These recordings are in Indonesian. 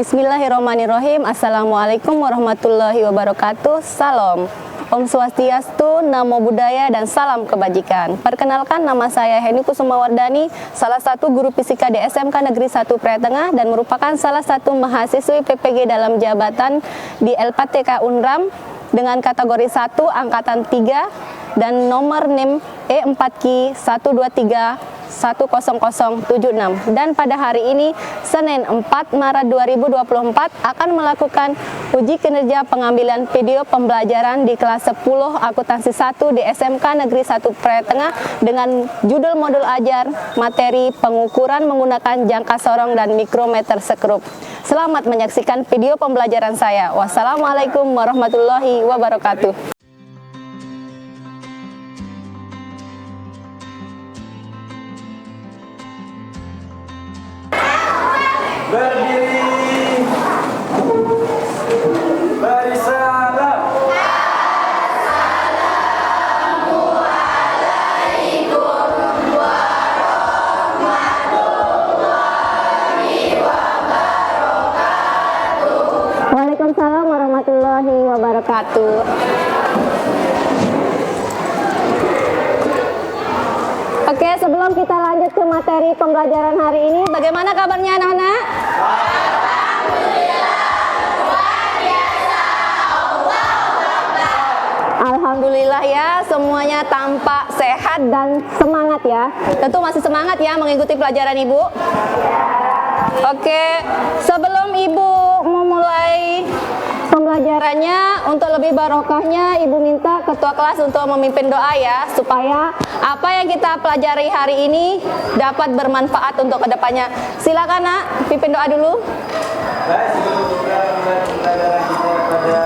Bismillahirrahmanirrahim. Assalamualaikum warahmatullahi wabarakatuh. Salam. Om Swastiastu, Namo Buddhaya, dan salam kebajikan. Perkenalkan, nama saya Heni Kusumawardani, salah satu guru fisika di SMK Negeri 1 Pratengah dan merupakan salah satu mahasiswi PPG dalam jabatan di LPTK Unram dengan kategori 1 angkatan 3 dan nomor NIM E4Q 123 10076. Dan pada hari ini Senin 4 Maret 2024 akan melakukan uji kinerja pengambilan video pembelajaran di kelas 10 akuntansi 1 di SMK Negeri 1 Pratengah dengan judul modul ajar materi pengukuran menggunakan jangka sorong dan mikrometer sekrup. Selamat menyaksikan video pembelajaran saya. Wassalamualaikum warahmatullahi wabarakatuh. Berdiri, beri salam. Assalamualaikum warahmatullahi wabarakatuh. Waalaikumsalam warahmatullahi wabarakatuh. Oke, sebelum kita lanjut ke materi pembelajaran hari ini, bagaimana kabarnya anak-anak? Alhamdulillah ya, semuanya tampak sehat dan semangat ya. Tentu masih semangat ya mengikuti pelajaran Ibu. Oke, sebelum Ibu memulai pembelajarannya, untuk lebih barokahnya Ibu minta ketua kelas untuk memimpin doa ya, supaya apa yang kita pelajari hari ini dapat bermanfaat untuk kedepannya. Silakan Nak, pimpin doa dulu. Baik, sebelum kita mulai pembelajaran kita pada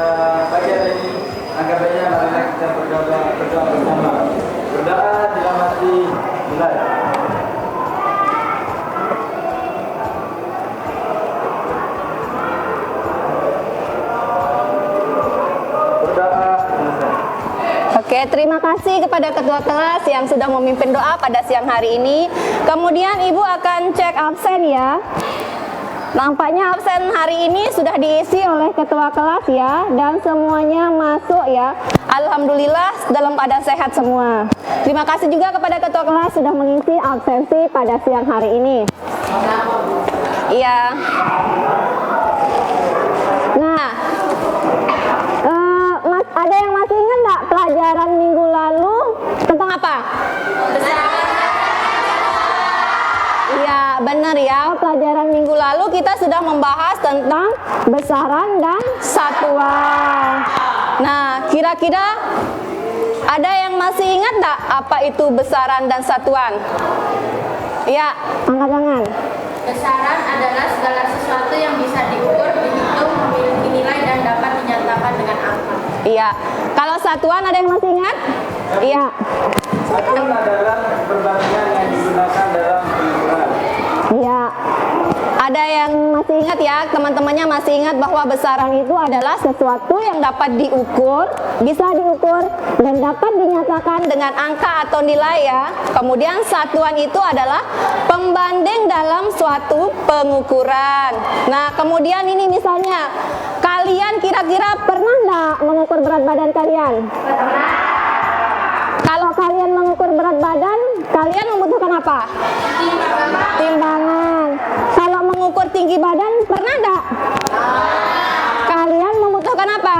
pagi hari ini, angkat baiknya marilah kita berdoa bersama. Berdoa dalam hati mulai. Oke, terima kasih kepada ketua kelas yang sudah memimpin doa pada siang hari ini. Kemudian Ibu akan cek absen ya. Nampaknya absen hari ini sudah diisi oleh ketua kelas ya, dan semuanya masuk ya. Alhamdulillah dalam keadaan sehat semua. Terima kasih juga kepada ketua kelas sudah mengisi absensi pada siang hari ini. Iya. Nah, ada yang masih ingat nggak pelajaran minggu lalu tentang apa? Iya, benar ya. Pelajaran minggu lalu kita sudah membahas tentang besaran dan satuan. Nah, kira-kira ada yang masih ingat nggak apa itu besaran dan satuan? Iya, angkat tangan. Besaran adalah segala sesuatu yang bisa diukur, dihitung, memiliki nilai, dan dapat dinyatakan dengan angka. Iya. Kalau satuan ada yang masih ingat? Iya. Satuan adalah perbandingan yang digunakan dalam pengukuran. Iya. Ada yang masih ingat ya, teman-temannya masih ingat bahwa besaran itu adalah sesuatu yang dapat diukur, bisa diukur, dan dapat dinyatakan dengan angka atau nilai ya. Kemudian satuan itu adalah pembanding dalam suatu pengukuran. Nah, kemudian ini misalnya, kalian kira-kira pernah nggak mengukur berat badan kalian? Pernah. Kalau kalian mengukur berat badan, kalian membutuhkan apa? Timbangan. Kalau mengukur tinggi badan, pernah enggak? Kalian membutuhkan apa?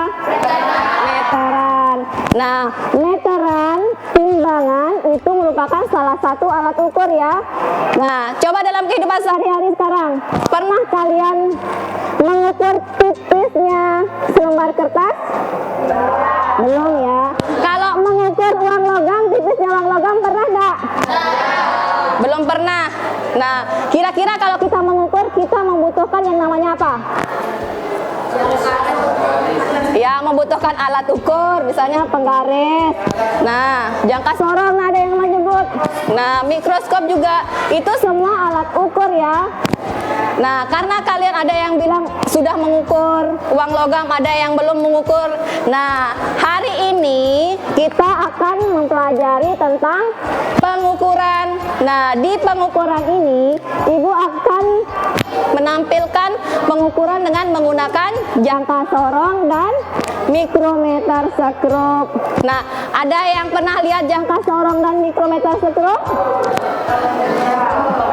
Meteran. Nah, meteran, timbangan itu merupakan salah satu alat ukur ya. Nah, coba dalam kehidupan sehari-hari sekarang, pernah kalian mengukur tipisnya selembar kertas? Belum ya. Kalau mengukur uang logam, tipisnya uang logam pernah enggak? Belum pernah. Nah, kira-kira kalau kita mengukur, kita membutuhkan yang namanya apa? Ya, membutuhkan alat ukur, misalnya penggaris. Nah, jangka sorong ada yang menyebut. Nah, mikroskop juga, itu semua alat ukur ya. Nah, karena kalian ada yang bilang sudah mengukur uang logam, ada yang belum mengukur. Nah, hari ini kita akan mempelajari tentang pengukuran. Nah, di pengukuran ini Ibu akan menampilkan pengukuran dengan menggunakan jangka sorong dan mikrometer sekrup. Nah, ada yang pernah lihat jangka sorong dan mikrometer sekrup?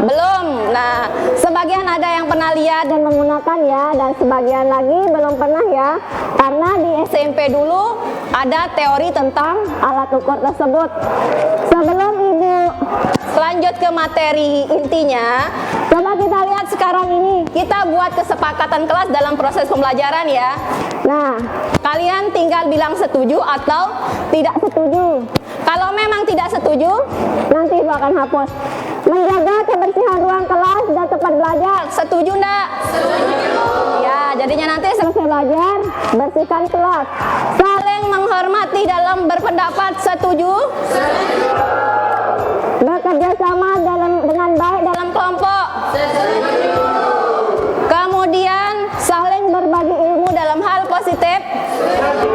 Belum. Nah, sebagian ada yang pernah lihat dan menggunakan ya, dan sebagian lagi belum pernah ya. Karena di SMP dulu ada teori tentang alat ukur tersebut. Sebelum Ibu lanjut ke materi intinya, coba kita lihat sekarang ini. Kita buat kesepakatan kelas dalam proses pembelajaran ya. Nah, kalian tinggal bilang setuju atau tidak setuju. Kalau memang tidak setuju, nanti Ibu akan hapus. Menjaga kebersihan ruang kelas dan tempat belajar. Setuju enggak? Setuju. Ya, jadinya nanti selesai belajar, bersihkan kelas. Saling menghormati dalam berpendapat. Setuju? Setuju. Bekerja sama dengan baik dalam kelompok. Setuju. Kemudian saling berbagi ilmu dalam hal positif. Setuju.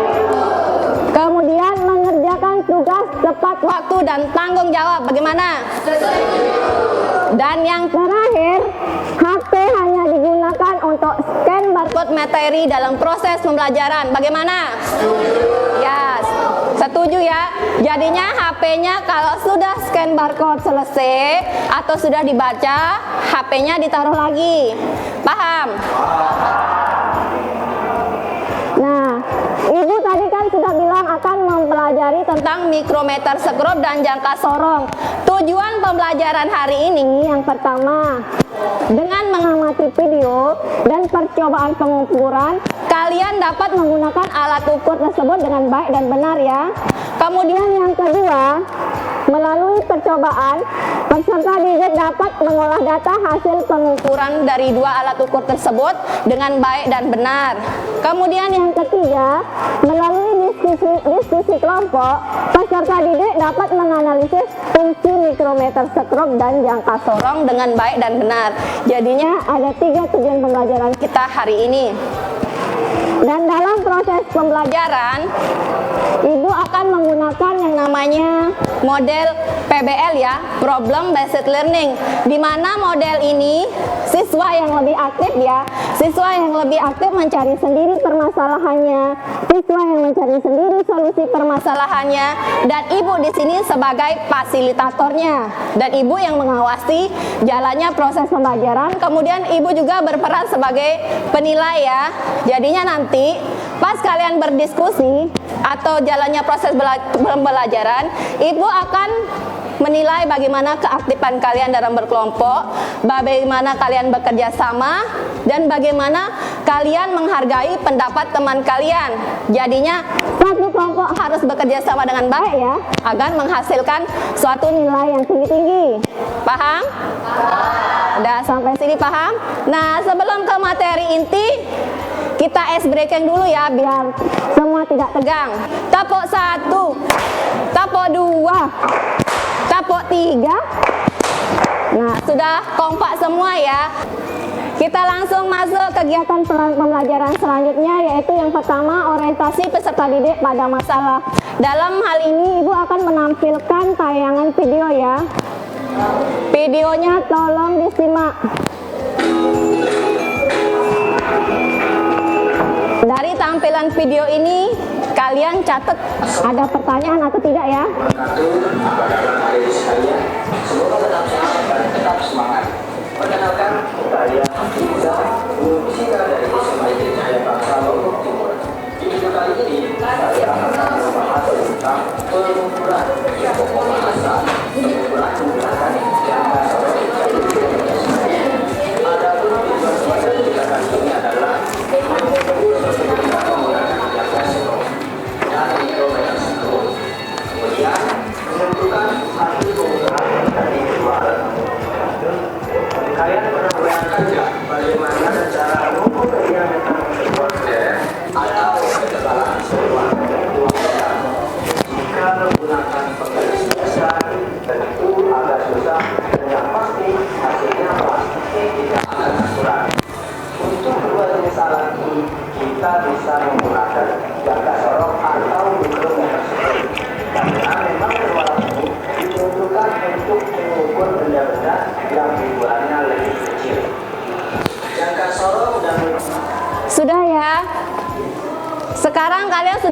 Kemudian mengerjakan tugas tepat waktu dan tanggung jawab. Bagaimana? Setuju. Dan yang terakhir, HP hanya digunakan untuk scan barcode materi dalam proses pembelajaran. Bagaimana? Setuju. Ya, setuju ya. Jadinya HP-nya kalau sudah scan barcode selesai atau sudah dibaca, HP-nya ditaruh lagi. Paham? Nah, Ibu tadi kan sudah bilang akan mempelajari tentang mikrometer sekrup dan jangka sorong. Tujuan pembelajaran hari ini yang pertama, dengan mengamati video dan percobaan pengukuran, kalian dapat menggunakan alat ukur tersebut dengan baik dan benar ya. Kemudian yang kedua, melalui percobaan, peserta didik dapat mengolah data hasil pengukuran dari dua alat ukur tersebut dengan baik dan benar. Kemudian yang ketiga, melalui diskusi kelompok, peserta didik dapat menganalisis fungsi mikrometer sekrup dan jangka sorong dengan baik dan benar. Jadinya ada 3 tujuan pembelajaran kita hari ini. Dan dalam proses pembelajaran, Ibu akan menggunakan yang namanya model PBL ya, Problem Based Learning, di mana model ini siswa yang lebih aktif ya, siswa yang lebih aktif mencari sendiri permasalahannya, siswa yang mencari sendiri solusi permasalahannya, dan Ibu di sini sebagai fasilitatornya, dan Ibu yang mengawasi jalannya proses pembelajaran. Kemudian Ibu juga berperan sebagai penilai ya. Jadinya nanti pas kalian berdiskusi atau jalannya proses pembelajaran, Ibu akan menilai bagaimana keaktifan kalian dalam berkelompok, bagaimana kalian bekerja sama, dan bagaimana kalian menghargai pendapat teman kalian. Jadinya satu kelompok harus bekerja sama dengan baik ya, agar menghasilkan suatu nilai yang tinggi-tinggi. Paham? Udah sampai sini paham? Nah, sebelum ke materi inti, kita ice breaking dulu ya, biar semua tidak tegang. Tepuk 1, tepuk 2, tepuk 3. Nah, sudah kompak semua ya. Kita langsung masuk kegiatan pembelajaran selanjutnya, yaitu yang pertama, orientasi peserta didik pada masalah. Dalam hal ini Ibu akan menampilkan tayangan video ya. Videonya tolong disimak. Dari tampilan video ini, kalian catat ada pertanyaan atau tidak ya? Semoga tetap sehat dan tetap semangat. Perkenalkan, saya Hamza, guru fisika dari SMA Jaya Bangsa Lombok Timur. Di video kali ini, saya akan membahas tentang pengukuran pokok bahasa, pengukuran menggunakan jangka sorong. Adapun tujuan pada kegiatan ini adalah menggunakan jangka sorong dan mikrometer sekrup. Kemudian menentukan hasil pengukuran dari kedua alat ukur. Kalian pernah bayangkan nggak bagaimana cara mengukur diameter sekrup atau ketebalan sebuah dua meter?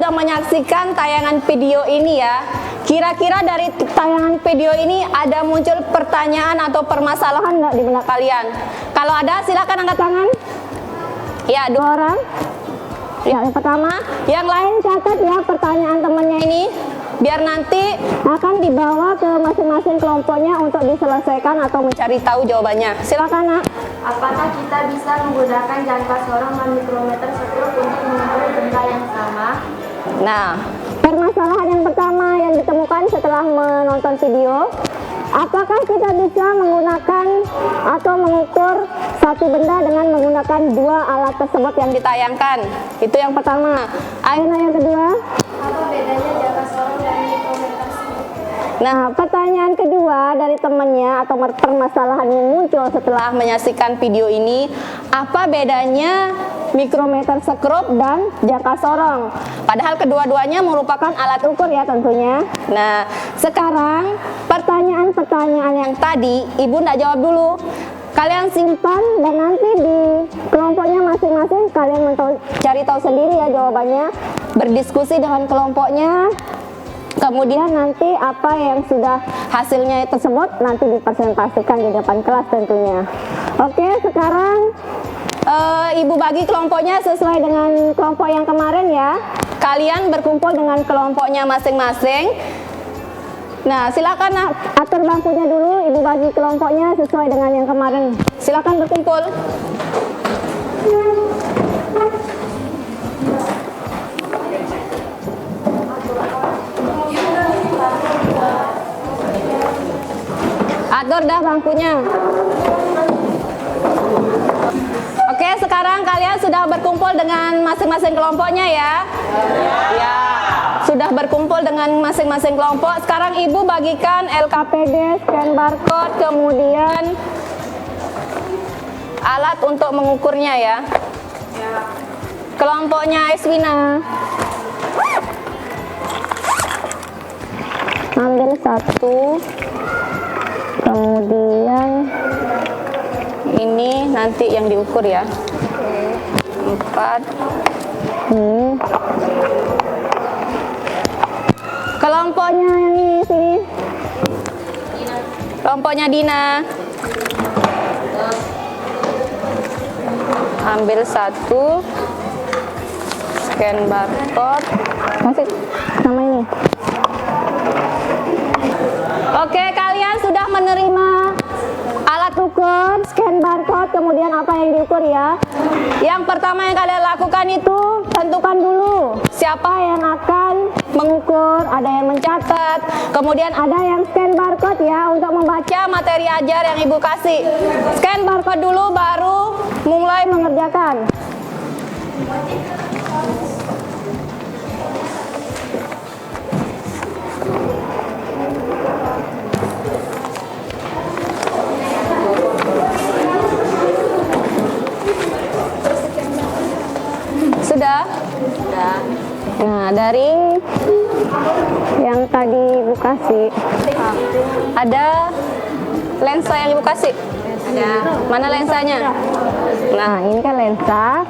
sudah menyaksikan tayangan video ini ya. Kira-kira dari tayangan video ini ada muncul pertanyaan atau permasalahan nggak di benak kalian? Kalau ada silakan angkat tangan. Ya, 2 orang. Ya, yang pertama. Yang lain catat ya pertanyaan temannya ini. Biar nanti akan dibawa ke masing-masing kelompoknya untuk diselesaikan atau mencari tahu jawabannya. Silakan, Nak. Apakah kita bisa menggunakan jangka sorong dan mikrometer sekrup untuk mengukur benda yang sama? Nah, permasalahan yang pertama yang ditemukan setelah menonton video, apakah kita bisa menggunakan atau mengukur satu benda dengan menggunakan 2 alat tersebut yang ditayangkan? Itu yang pertama. Aina yang kedua. Apa bedanya jangka sorong dan mikrometer sekrup? Nah, pertanyaan kedua dari temannya atau permasalahan yang muncul setelah menyaksikan video ini, apa bedanya mikrometer sekrup dan jangka sorong? Padahal kedua-duanya merupakan alat ukur ya tentunya. Nah, sekarang pertanyaan-pertanyaan yang tadi Ibu nggak jawab dulu. Kalian simpan dan nanti di kelompoknya masing-masing kalian cari tahu sendiri ya jawabannya. Berdiskusi dengan kelompoknya. Kemudian nanti apa yang sudah hasilnya tersebut nanti dipresentasikan di depan kelas tentunya. Oke, sekarang Ibu bagi kelompoknya sesuai dengan kelompok yang kemarin ya. Kalian berkumpul dengan kelompoknya masing-masing. Nah, silakan atur bangkunya dulu. Ibu bagi kelompoknya sesuai dengan yang kemarin. Silakan berkumpul. Atur dah bangkunya. Oke, sekarang kalian sudah berkumpul dengan masing-masing kelompoknya ya? Ya, sudah berkumpul dengan masing-masing kelompok. Sekarang Ibu bagikan LKPD, scan barcode, kemudian alat untuk mengukurnya ya. Kelompoknya Eswina. Ambil 1. Kemudian ini nanti yang diukur ya. 4. Kelompoknya yang ini sini. Kelompoknya Dina. Ambil 1. Scan barcode. Kasih sama ini. Oke, kalian sudah menerima alat ukur, scan barcode, kemudian apa yang diukur ya. Yang pertama yang kalian lakukan itu tentukan dulu siapa yang akan mengukur, ada yang mencatat, kemudian ada yang scan barcode ya untuk membaca materi ajar yang Ibu kasih. Scan barcode dulu baru mulai mengerjakan. Sudah? Sudah. Nah, dari yang tadi Ibu kasih, ada lensa yang Ibu kasih? Ada. Mana lensanya? Nah, ini kan lensa.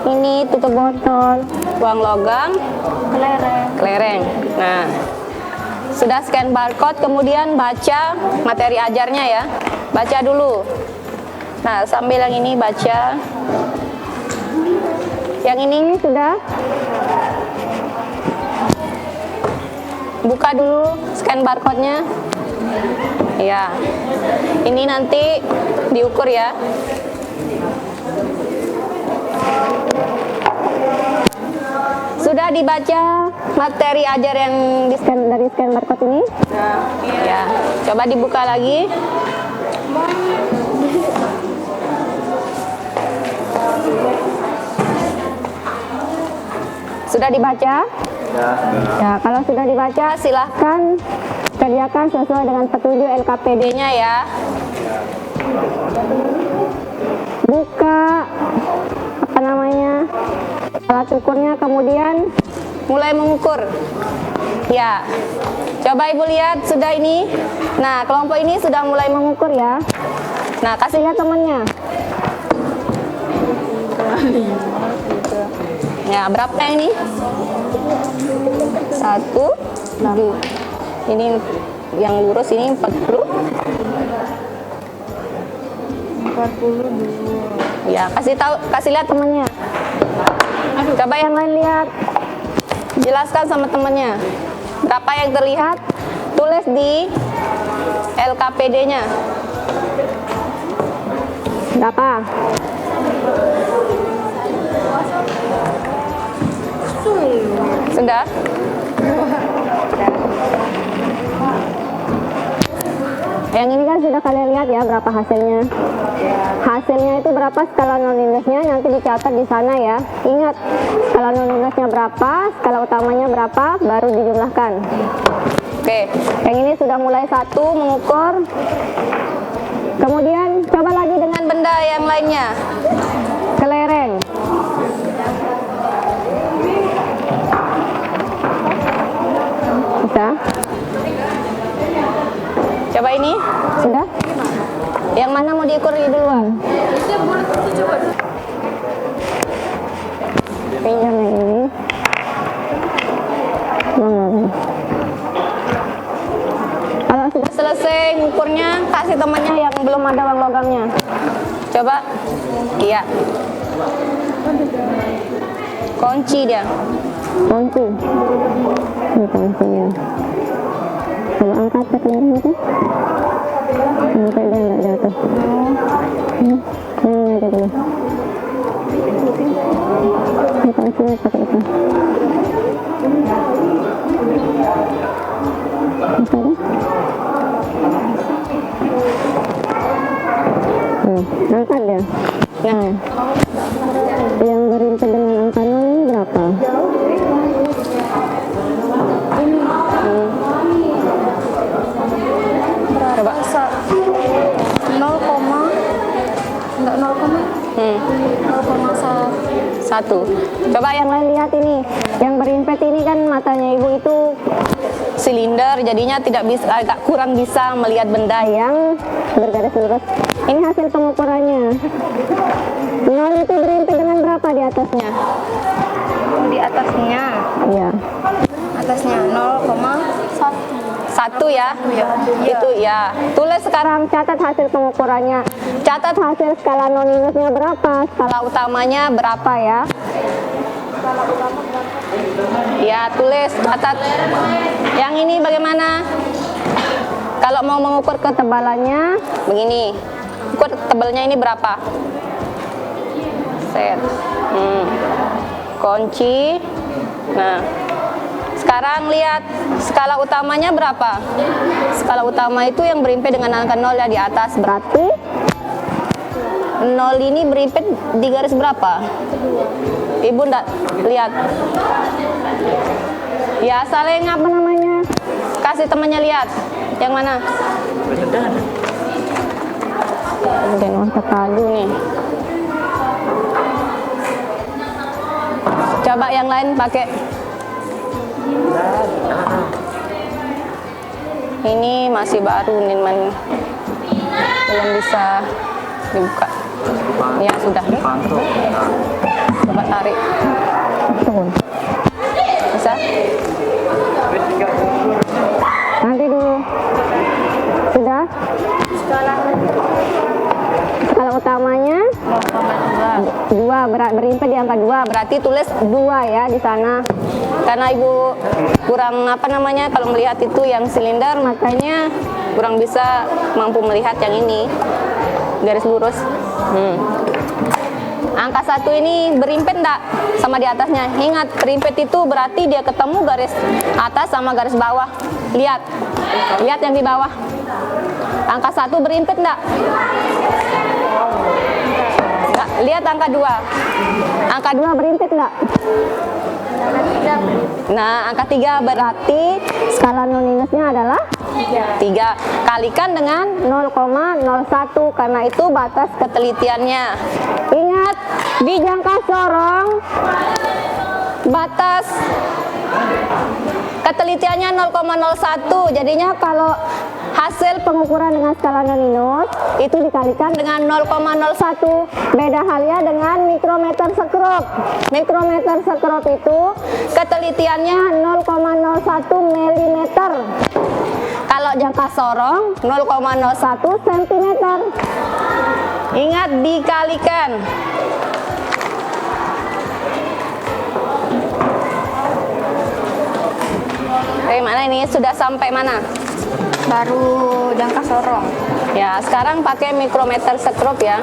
Ini tutup botol, uang logam, kelereng. Nah, sudah scan barcode, kemudian baca materi ajarnya ya. Baca dulu. Nah, sambil yang ini baca. Yang ini sudah? Buka dulu scan barcode-nya. Ya. Ini nanti diukur ya. Sudah dibaca materi ajar yang dari scan barcode ini? Ya. Coba dibuka lagi. Sudah dibaca? Ya, kalau sudah dibaca silahkan kerjakan sesuai dengan petunjuk LKPD-nya ya. Buka alat ukurnya, kemudian mulai mengukur. Ya, coba Ibu lihat sudah ini. Nah, kelompok ini sudah mulai mengukur ya. Nah, kasih lihat temannya. Ya, berapa yang ini? 1, ini yang lurus ini 40. 42. Ya, kasih lihat temannya. Coba yang lain lihat. Jelaskan sama temannya. Berapa yang terlihat? Tulis di LKPD-nya. Berapa? Sudah? Yang ini kan sudah kalian lihat ya berapa hasilnya. Hasilnya itu berapa skala non minusnya nanti dicatat di sana ya. Ingat skala non minusnya berapa, skala utamanya berapa, baru dijumlahkan. Oke, yang ini sudah mulai 1 mengukur. Kemudian coba lagi dengan benda yang lainnya. Kelereng. Bisa? Coba ini, sudah? Yang mana mau diukur duluan? Pinjam yang ini. Kalau sudah selesai ngukurnya, kasih temannya yang belum ada uang logamnya. Coba, iya. Kunci dia. Kunci. Ini kuncinya. Coba angkat ke kelereng itu. Sampai dia nggak jatuh. Ini aja dulu. Ini kuncinya pakai itu. Bisa kan? Angkat dia. Nah, yang berimpit dengan angka 0 ini berapa? Coba 0,1. Coba yang lain lihat ini. Yang berimpet ini kan matanya ibu itu silinder, jadinya tidak bisa, agak kurang bisa melihat benda yang bergaris lurus. Ini hasil pengukurannya. 0 itu berimpet dengan berapa di atasnya? Di atasnya. Iya. Atasnya 1 ya? Itu ya. Tulis sekarang, catat hasil pengukurannya. Catat hasil skala non minusnya berapa, skala utamanya berapa ya? Ya, tulis, catat. Yang ini bagaimana? Kalau mau mengukur ketebalannya, begini. Ukur tebalnya ini berapa? Set. Kunci. Nah. Sekarang lihat skala utamanya berapa? Skala utama itu yang berimpit dengan angka 0 ya di atas. Berarti 0 ini berimpit di garis berapa? Ibu enggak lihat? Ya, saling apa namanya? Kasih temannya lihat. Yang mana? Mungkin warna padu nih. Coba yang lain pakai. Ini masih baru nih, belum bisa dibuka. Ya sudah. Coba tarik. Bisa? Nanti dulu. Sudah? Skala utamanya 2, berimpit di angka 2, berarti tulis 2 ya di sana. Karena ibu kurang apa namanya kalau melihat itu yang silinder, makanya kurang bisa mampu melihat yang ini garis lurus. Angka 1 ini berimpit enggak sama di atasnya? Ingat, berimpit itu berarti dia ketemu garis atas sama garis bawah. Lihat yang di bawah. Angka 1 berimpit enggak? Enggak. Lihat angka 2. Angka 2 berimpit enggak? Nah, angka 3 berarti skala non minusnya adalah 3. Kalikan dengan 0,01 karena itu batas ketelitiannya. Ingat, di jangka sorong batas ketelitiannya 0,01. Jadinya kalau hasil pengukuran dengan skala non-minus itu dikalikan dengan 0,01. Beda halnya dengan mikrometer sekrup. Mikrometer sekrup itu ketelitiannya 0,01 mm. Kalau jangka sorong 0,01 cm. Ingat dikalikan. Mana ini sudah sampai mana? Baru jangka sorong. Ya, sekarang pakai mikrometer sekrup ya.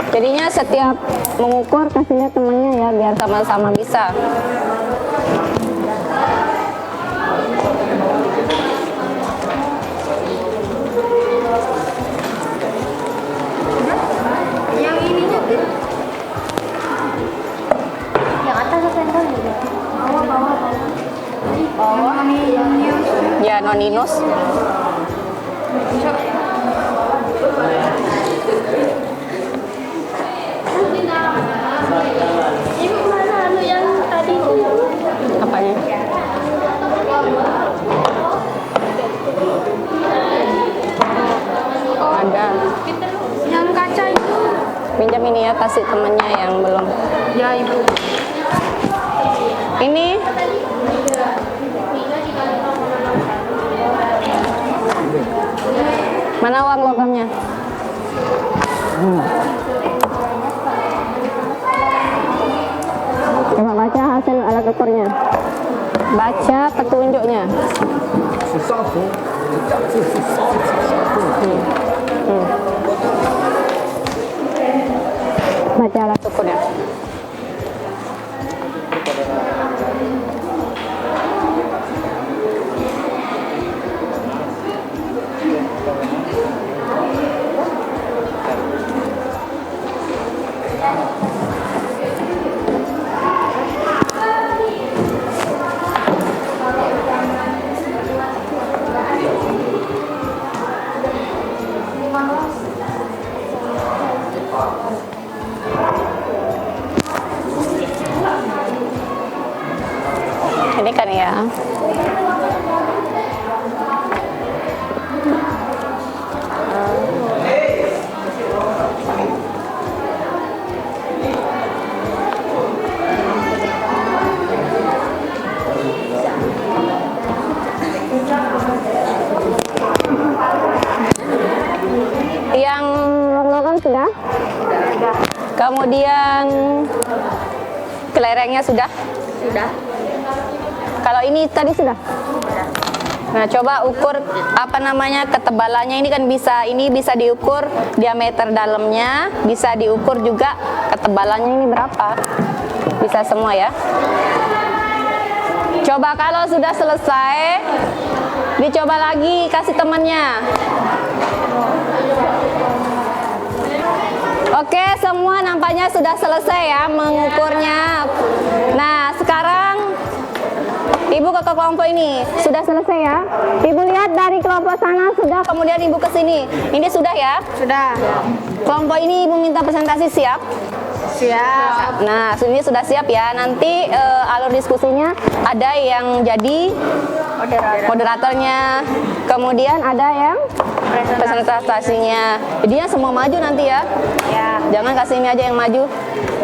Jadinya setiap mengukur kasih lihat temannya ya, biar sama-sama bisa. Yang ininya tuh. Yang atas sendal juga. Bawah. Ya, non-minus. Ibu mana anu yang tadi itu? Apanya? Ada. Yang kaca itu. Pinjam ini ya, kasih temennya yang belum. Ya, Ibu. Ini mana uang logamnya? Coba baca hasil alat ukurnya. Baca petunjuknya. Baca alat ukurnya. Ini kan ya. Yang logam sudah? Kemudian kelerengnya sudah? Sudah. Kalau ini tadi sudah? Nah, coba ukur apa namanya ketebalannya. Ini kan ini bisa diukur diameter dalamnya, bisa diukur juga ketebalannya ini berapa. Bisa semua ya. Coba kalau sudah selesai, dicoba lagi kasih temannya. Oke, semua nampaknya sudah selesai ya mengukurnya. Nah, sekarang Ibu ke kelompok ini sudah selesai ya. Ibu lihat dari kelompok sana sudah, kemudian Ibu ke sini. Ini sudah ya? Sudah. Kelompok ini Ibu minta presentasi siap? Siap. Nah, ini sudah siap ya. Nanti alur diskusinya ada yang jadi moderatornya, kemudian ada yang presentasinya. Jadinya semua maju nanti ya. Ya. Jangan kasih ini aja yang maju.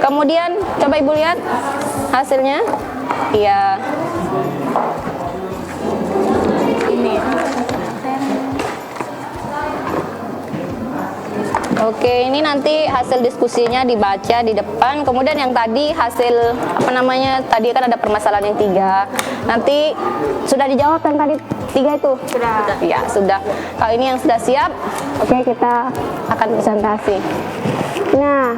Kemudian coba Ibu lihat hasilnya. Iya. Ini. Oke, ini nanti hasil diskusinya dibaca di depan. Kemudian yang tadi hasil apa namanya? Tadi kan ada permasalahan yang 3. Nanti sudah dijawab kan tadi 3 itu? Sudah. Ya, sudah. Kalau ini yang sudah siap, oke kita akan presentasi. Nah,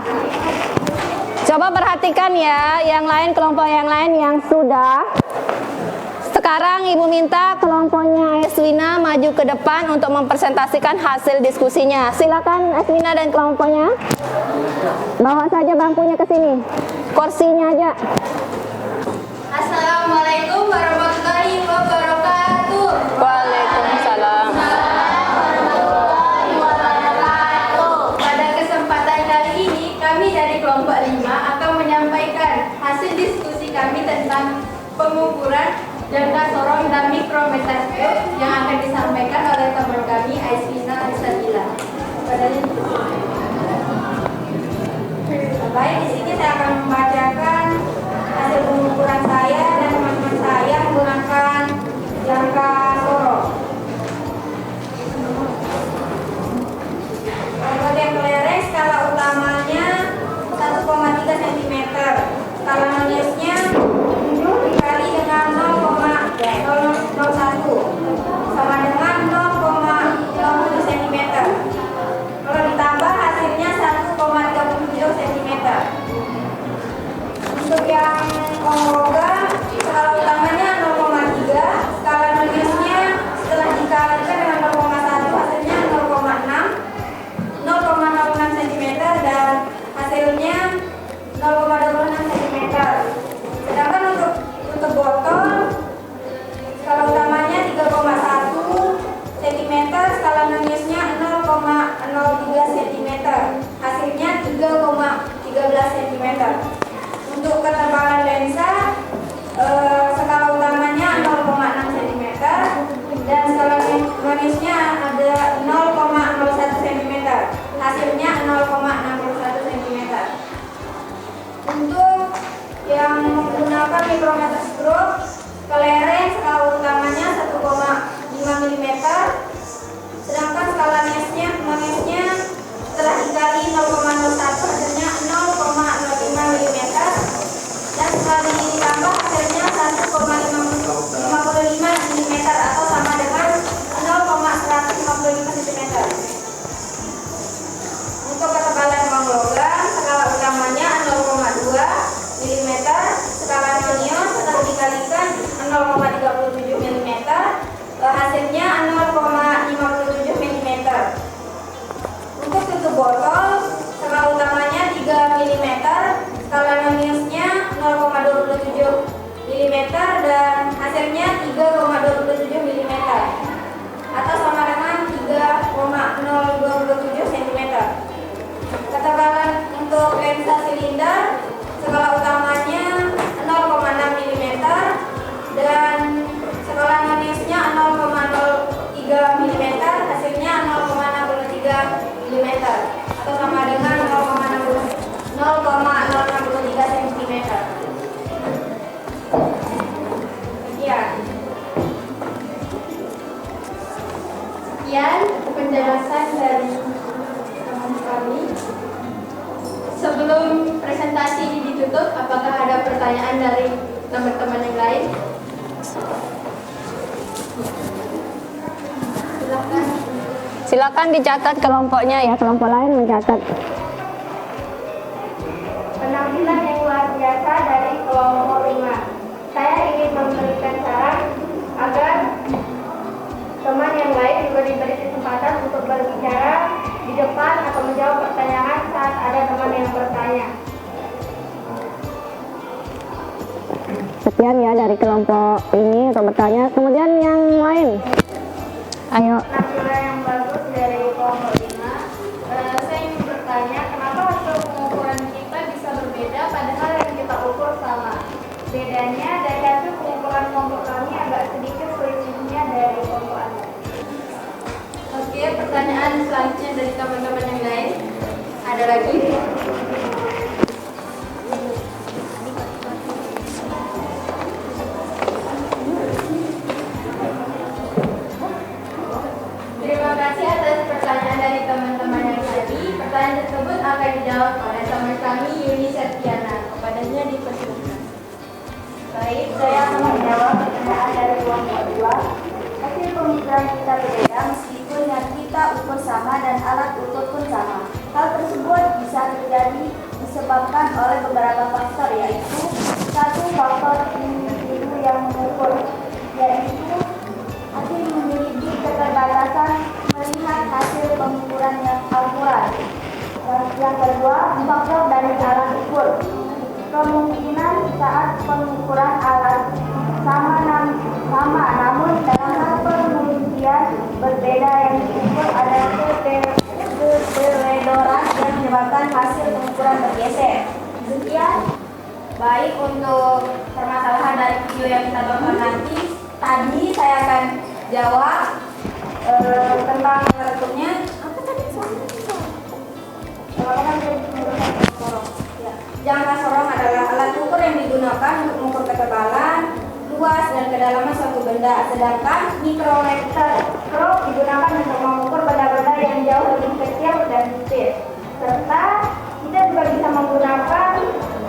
coba perhatikan ya, yang lain, kelompok yang lain yang sudah. Sekarang Ibu minta kelompoknya Eswina maju ke depan untuk mempresentasikan hasil diskusinya. Silakan Eswina dan kelompoknya. Bawa saja bangkunya ke sini. Kursinya aja. Assalamualaikum warahmatullahi wabarakatuh. Waalaikumsalam. Pada kesempatan kali ini, kami dari kelompok 5 akan menyampaikan hasil diskusi kami tentang pengukuran jangka sorong dan mikrometer yang akan disampaikan oleh teman kami Badannya baik, di sini saya akan membacakan hasil pengukuran saya dan teman-teman saya menggunakan jangka sorok. Bagian kelereng skala utamanya 1,3 cm, skala noniusnya 7 dikali dengan 0,001 sama dengan 0,07 cm. Kalau ditambah hasilnya 1,37 cm. Untuk yang logam, skala utamanya 0,3, skala noniusnya setelah dikalikan dengan 0,1 hasilnya 0,06 cm dan hasilnya 0,26 cm. Sedangkan untuk botol, skala utamanya 3,1 cm, skala noniusnya 0,03 cm, hasilnya 3,13 cm. Untuk ketebalan lensa, skala utamanya 0,6 cm dan skala noniusnya ada 0,01 cm, hasilnya 0,61 cm. Untuk yang menggunakan mikrometer stroke, kelereng skala utamanya 1,5 mm, sedangkan skala noniusnya setelah dikali 0,01 hasilnya 0,05 mm dan setelah ditambah hasilnya 1,55 mm atau sama dengan 0,155 cm. Untuk ketebalan uang logam, skala utamanya 0,2 mm, skala nonius setelah dikalikan 0,37 mm, hasilnya 0,57 mm. Untuk tutup botol, skala utamanya 3 mm, skala noniusnya 0,27 mm dan hasilnya 3,27 mm atau sama dengan 3,027 cm. Ketebalan untuk lensa silinder, skala utamanya 0,6 mm dan skala noniusnya 0,03 mm, hasilnya 0,63 mm atau sama dengan 0,063 cm. Sekian penjelasan dari teman kami. Sebelum presentasi ini ditutup, apakah ada pertanyaan dari teman-teman yang lain? Silakan. Silakan dicatat kelompoknya ya, kelompok lain mencatat. Penampilan yang luar biasa dari kelompok 5. Saya ingin memberikan saran agar teman yang lain juga diberi kesempatan untuk berbicara di depan atau menjawab pertanyaan saat ada teman yang bertanya. Sekian ya dari kelompok ini untuk bertanya. Kemudian yang lain, ayo. Penampilan yang bagus dari kelompok 5. Saya ingin bertanya, kenapa hasil pengukuran kita bisa berbeda padahal yang kita ukur sama? Bedanya dari hasil pengukuran kelompok kami agak sedikit selisihnya dari kelompok Anda. Oke, pertanyaan selanjutnya dari teman-teman yang lain. Ada lagi? Terima kasih atas pertanyaan dari teman-teman yang tadi. Pertanyaan tersebut akan dijawab oleh teman kami Yuni Septiana. Kepadanya dipersilakan. Baik, saya akan menjawab pertanyaan dari kelompok 2. Hasil pengukuran kita berbeda meskipun yang kita ukur sama dan alat ukur pun sama. Hal tersebut bisa terjadi disebabkan oleh beberapa faktor, yaitu satu, faktor individu yang mengukur, yaitu hasil memiliki keterbatasan melihat hasil pengukuran yang akurat. Dan yang kedua, faktor dari alat ukur. Kemungkinan saat pengukuran alat sama namun dalam hal penelitian berbeda yang diukur ada kebeledoran yang menyebabkan hasil pengukuran bergeser. Sekian. Baik, untuk permasalahan dari video yang kita tonton nanti, tadi saya akan jawab tentang bentuknya. Apa tadi? Jangka sorong adalah alat ukur yang digunakan untuk mengukur ketebalan, luas, dan kedalaman suatu benda. Sedangkan mikrometer digunakan untuk mengukur benda-benda yang jauh lebih kecil dan sipit. Serta kita juga bisa menggunakan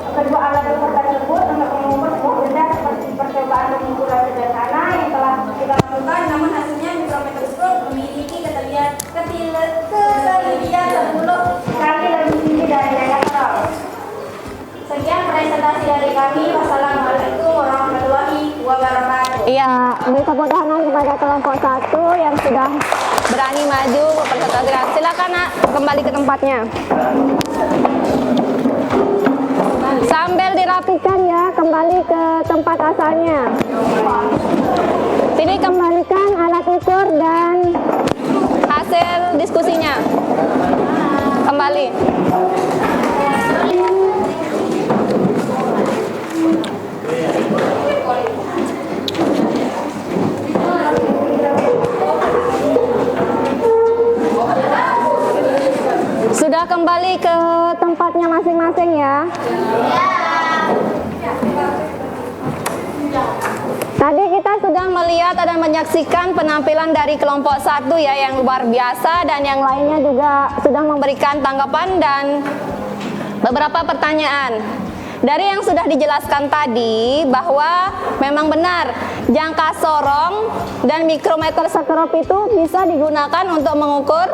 kedua alat ukur tersebut untuk mengukur sebuah benda seperti percobaan pengukuran sederhana yang telah kita lakukan, namun hasilnya mikrometeroskop memiliki ketelitian 10 kali lebih tinggi dari yang sorong. Sekian presentasi dari kami. Wassalamualaikum warahmatullahi wabarakatuh. Iya, beri tepuk tangan kepada kelompok 1 yang sudah berani maju memperkenalkan. Silakan Nak, kembali ke tempatnya. Sambil dirapikan ya, kembali ke tempat asalnya. Sini kembalikan alat ukur dan hasil diskusinya. Kembali. Sudah kembali ke tempatnya masing-masing ya. Tadi kita sudah melihat dan menyaksikan penampilan dari kelompok 1 ya yang luar biasa, dan yang lainnya juga sudah memberikan tanggapan dan beberapa pertanyaan. Dari yang sudah dijelaskan tadi bahwa memang benar jangka sorong dan mikrometer sekrop itu bisa digunakan untuk mengukur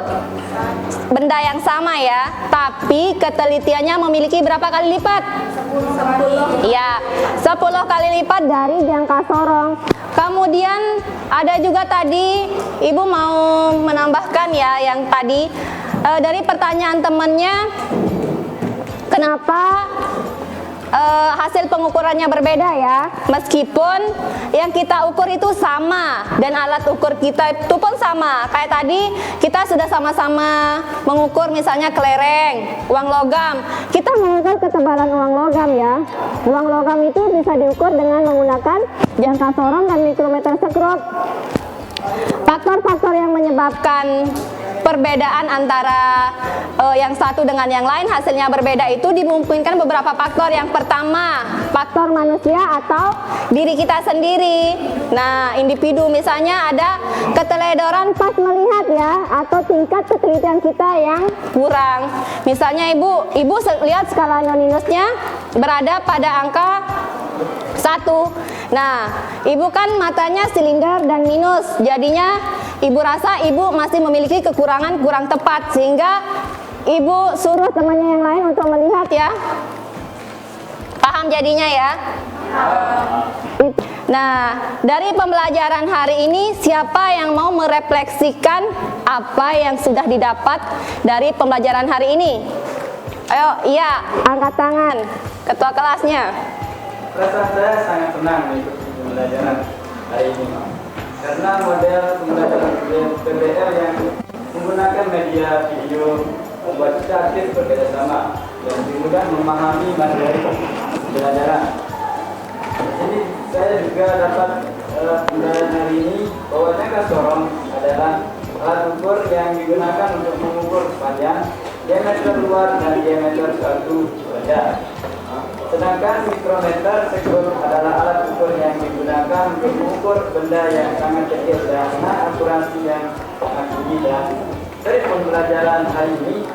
benda yang sama ya, tapi ketelitiannya memiliki berapa kali lipat? 10. Ya, 10 kali lipat dari jangka sorong. Kemudian ada juga tadi Ibu mau menambahkan ya yang tadi dari pertanyaan temannya, kenapa hasil pengukurannya berbeda ya, meskipun yang kita ukur itu sama dan alat ukur kita itu pun sama. Kayak tadi kita sudah sama-sama mengukur misalnya kelereng, uang logam. Kita mengukur ketebalan uang logam ya. Uang logam itu bisa diukur dengan menggunakan jangka sorong dan mikrometer sekrop. Faktor-faktor yang menyebabkan perbedaan antara yang satu dengan yang lain hasilnya berbeda itu dimungkinkan beberapa faktor. Yang pertama, faktor manusia atau diri kita sendiri. Nah, individu misalnya ada keteledoran pas melihat ya, atau tingkat ketelitian kita yang kurang. Misalnya ibu lihat skala Yoninusnya berada pada angka 1. Nah, ibu kan matanya silinder dan minus, jadinya ibu rasa ibu masih memiliki kekurangan kurang tepat, sehingga ibu suruh temannya yang lain untuk melihat ya. Paham jadinya ya? Nah, dari pembelajaran hari ini siapa yang mau merefleksikan apa yang sudah didapat dari pembelajaran hari ini? Ayo, iya, angkat tangan. Ketua kelasnya. Rasa saya sangat senang mengikuti pembelajaran hari ini, karena model pembelajaran PBL yang menggunakan media video membuat kita aktif bekerja sama dan lebih mudah memahami materi pembelajaran. Jadi saya juga dapat pembelajaran hari ini bahwa jangka sorong adalah alat ukur yang digunakan untuk mengukur panjang, diameter luar dan diameter suatu benda. Sedangkan mikrometer sekrop adalah alat ukur yang digunakan untuk mengukur benda yang sangat kecil dengan akurasi yang sangat tinggi. Dan dari pembelajaran hari ini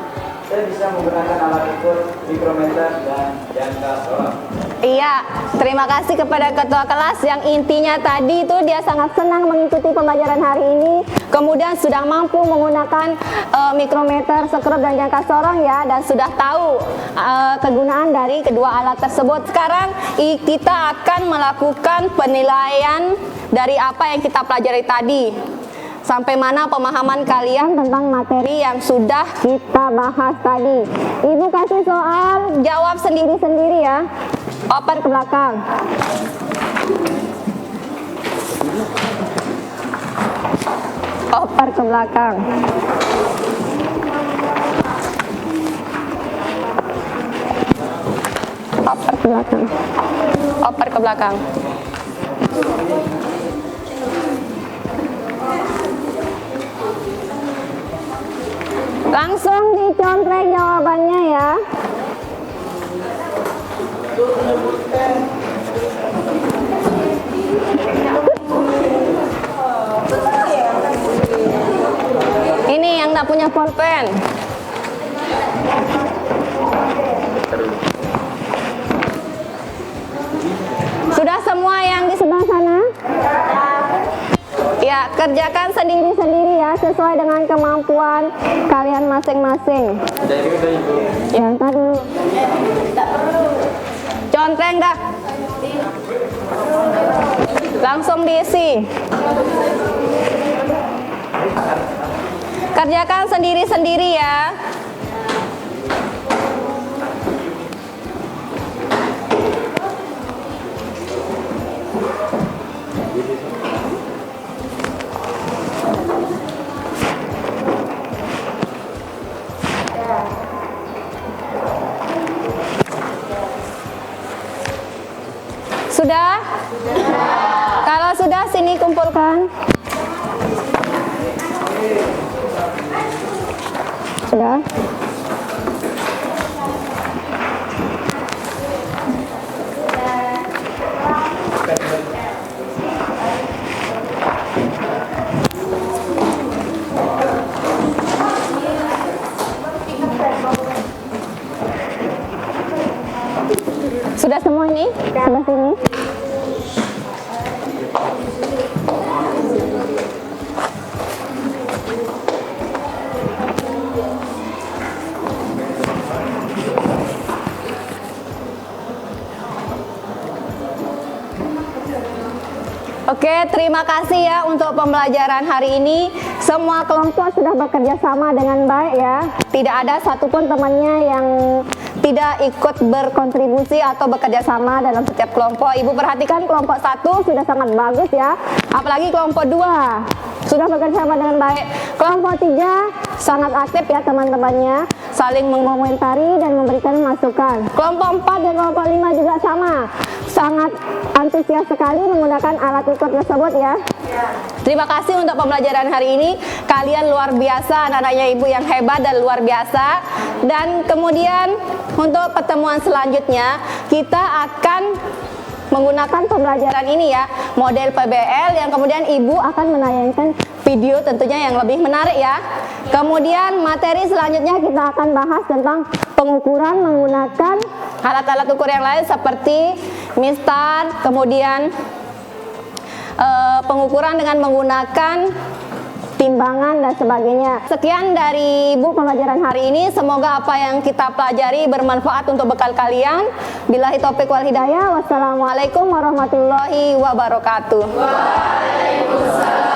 saya bisa menggunakan alat ukur mikrometer dan jangka sorong. Iya, terima kasih kepada ketua kelas yang intinya tadi itu dia sangat senang mengikuti pembelajaran hari ini, kemudian sudah mampu menggunakan mikrometer, sekrop dan jangka sorong ya, dan sudah tahu kegunaan dari kedua alat tersebut. Sekarang kita akan melakukan penilaian dari apa yang kita pelajari tadi. Sampai mana pemahaman kalian tentang materi yang sudah kita bahas tadi. Ibu kasih soal, jawab sendiri-sendiri ya. Oper ke belakang. Oper ke belakang. Oper ke belakang. Oper ke belakang. Langsung dicontreng jawabannya ya. Ini yang tak punya pulpen. Sudah semua yang di sebelah sana? Ya, kerjakan sendiri-sendiri ya, sesuai dengan kemampuan kalian masing-masing. Ya, entar dulu. Contreng dah. Langsung diisi. Kerjakan sendiri-sendiri ya. Sudah? Kalau sudah, sini kumpulkan. Sudah? Sudah semua ini? Sebelah sini. Oke, terima kasih ya untuk pembelajaran hari ini. Semua kelompok sudah bekerja sama dengan baik ya. Tidak ada satupun temannya yang tidak ikut berkontribusi atau bekerja sama dalam setiap kelompok. Ibu perhatikan kelompok 1 sudah sangat bagus ya. Apalagi kelompok 2 sudah bekerja sama dengan baik. Kelompok 3 sangat aktif ya teman-temannya, saling mengomentari dan memberikan masukan. Kelompok 4 dan kelompok 5 juga sama, sangat antusias sekali menggunakan alat ukur tersebut ya. Terima kasih untuk pembelajaran hari ini. Kalian luar biasa, anak-anaknya ibu yang hebat dan luar biasa. Dan kemudian untuk pertemuan selanjutnya kita akan menggunakan pembelajaran ini ya, model PBL, yang kemudian ibu akan menayangkan video tentunya yang lebih menarik ya. Kemudian materi selanjutnya kita akan bahas tentang pengukuran menggunakan alat-alat ukur yang lain seperti mistar, kemudian pengukuran dengan menggunakan timbangan dan sebagainya. Sekian dari Ibu pembelajaran hari ini. Semoga apa yang kita pelajari bermanfaat untuk bekal kalian. Billahi taufiq wal hidayah. Wassalamualaikum warahmatullahi wabarakatuh. Waalaikumsalam.